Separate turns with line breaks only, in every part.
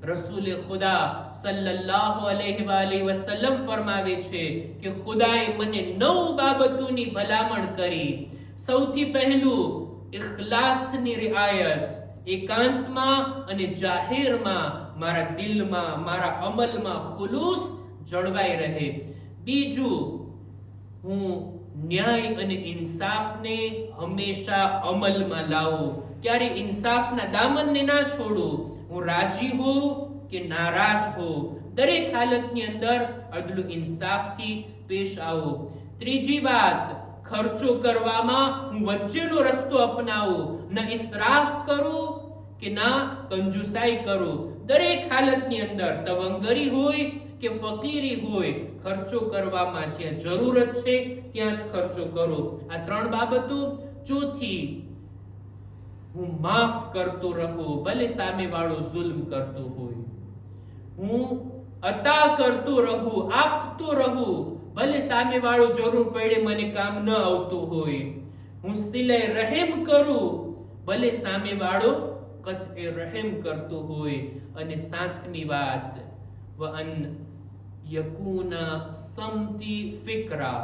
રસૂલે ખુદા સલ્લલ્લાહુ અલૈહિ વસલ્લમ ફરમાવે છે કે ખુદાએ મને 9 બાબતોની ભલામણ કરી. સૌથી પહેલું ઇખલાસની રિઆયત, એકાંતમાં અને જાહેરમાં મારા દિલમાં, મારા અમલમાં ખુલૂસ જળવાઈ રહે. બીજું, હું ન્યાય અને ઇન્સાફને હંમેશા અમલમાં લાવું, ક્યારે ઇન્સાફના દામનને ના છોડું. હું રાજી હોઉં કે નારાજ હોઉં, દરેક હાલતની અંદર અદલ ઇન્સાફથી પેશ આવું. ત્રીજી વાત, ખર્ચો કરવામાં હું વચ્ચેનો રસ્તો અપનાવું, ન ઇસરાફ કરું કે ના કંજુસાઈ કરું. દરેક હાલતની અંદર તવંગરી હોય કે ફકીરી હોય, ખર્ચો કરવામાં જ્યાં જરૂરત છે ત્યાં જ ખર્ચો કરો. આ 3 બાબતો. ચોથી, હું માફ કરતો રહું ભલે સામે વાળો જુલ્મ કરતો હોય. હું અતા કરતો રહું, આપતો રહું ભલે સામે વાળો જરૂર પડે મને કામ ન આવતું હોય. હું સિલે રહેમ કરું ભલે સામે વાળો કતએ રહેમ કરતો હોય. અને 7મી વાત, વઅન યકુના સમતી ફિકરા,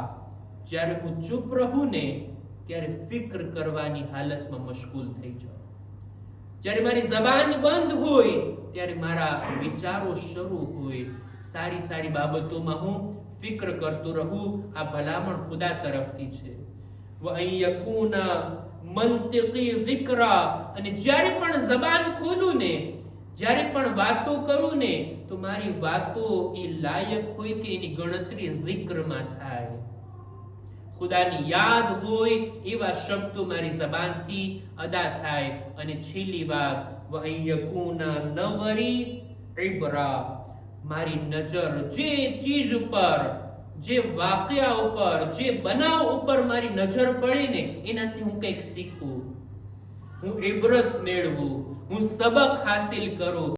જ્યારે હું ચૂપ રહું ને ત્યારે ફિક્ર કરવાની હાલતમાં મશગુલ થઈ જાઉં. જ્યારે મારી જબાન બંધ હોય ત્યારે મારા વિચારો શરૂ હોય. સારી સારી બાબતોમાં હું ફિક્ર કરતો રહું. આ ભલામણ ખુદા તરફથી છે. વઅન યકુના મંતિકી ઝિકરા, અને જ્યારે પણ જબાન ખોલું ને, જ્યારે પણ વાતો કરું ને, તો મારી વાતો એ લાયક હોય કે એની ગણતરી ઝિક્રમાં થાય, ખુદાની યાદ હોય એવા શબ્દો મારી જબાનથી અદા થાય. અને છેલ્લી વાત, વઅન યકુના નવરી ઇબરા, મારી નજર જે ચીજ ઉપર, જે વાકયા ઉપર, જે બનાવ ઉપર મારી નજર પડે ને એનાથી હું કંઈક શીખું, હું ઇબરત મેળવું, હું સબક હાસિલ કરું.